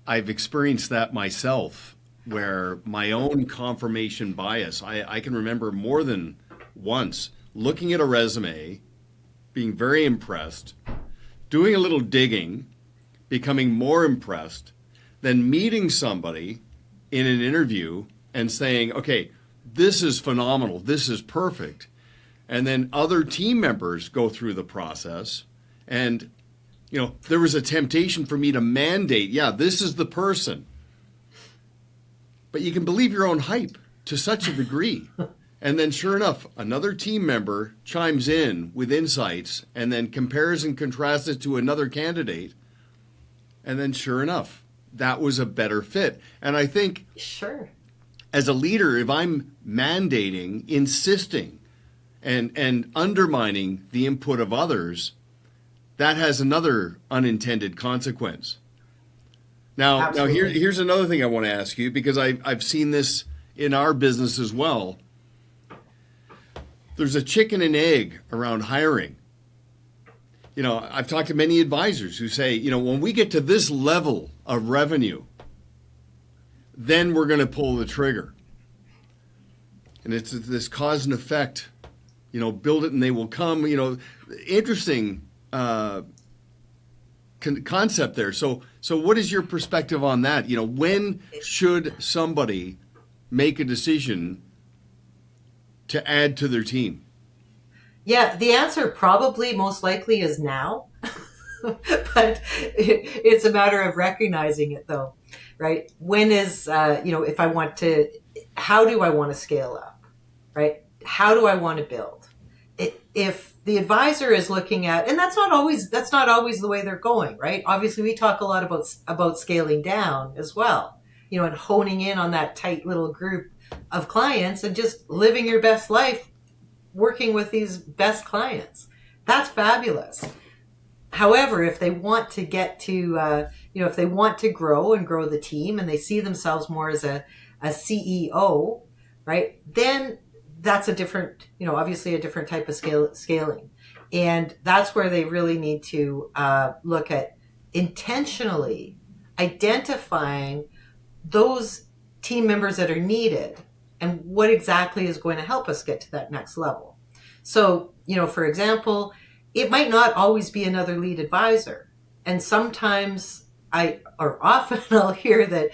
I've experienced that myself, where my own confirmation bias, I can remember more than once looking at a resume, being very impressed, doing a little digging, becoming more impressed, then meeting somebody in an interview and saying, okay, this is phenomenal, this is perfect. And then other team members go through the process, and there was a temptation for me to mandate, yeah, this is the person. But you can believe your own hype to such a degree. And then sure enough, another team member chimes in with insights and then compares and contrasts it to another candidate. And then sure enough, that was a better fit. And I think sure, as a leader, if I'm mandating, insisting, and undermining the input of others, that has another unintended consequence. Now here's another thing I want to ask you, because I've seen this in our business as well. There's a chicken and egg around hiring. I've talked to many advisors who say, when we get to this level of revenue, then we're going to pull the trigger. And it's this cause and effect, build it and they will come, interesting concept there. So what is your perspective on that? When should somebody make a decision to add to their team? Yeah, the answer probably most likely is now, but it's a matter of recognizing it though, right? When is, if I want to, how do I want to scale up, right? How do I want to build? If the advisor is looking at, and that's not always the way they're going, right? Obviously we talk a lot about scaling down as well, and honing in on that tight little group of clients and just living your best life working with these best clients. That's fabulous. However, if they want to get to, if they want to grow and grow the team and they see themselves more as a CEO, right, then that's a different, obviously a different type of scaling. And that's where they really need to look at intentionally identifying those team members that are needed and what exactly is going to help us get to that next level. So, for example, it might not always be another lead advisor. And sometimes often I'll hear that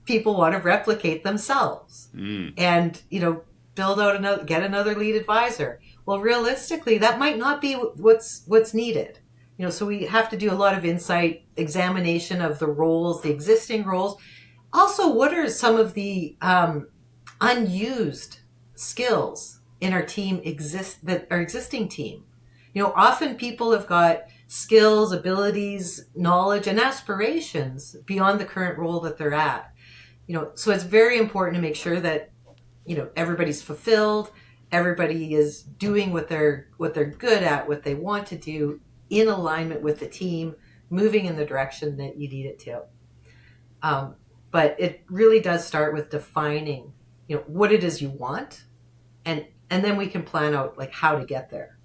people want to replicate themselves and, build out get another lead advisor. Well, realistically, that might not be what's needed. So we have to do a lot of insight examination of the roles, the existing roles. Also, what are some of the unused skills in our existing team? Often people have got skills, abilities, knowledge, and aspirations beyond the current role that they're at. So it's very important to make sure that, everybody's fulfilled, everybody is doing what they're good at, what they want to do, in alignment with the team, moving in the direction that you need it to. But it really does start with defining, what it is you want, and then we can plan out like how to get there.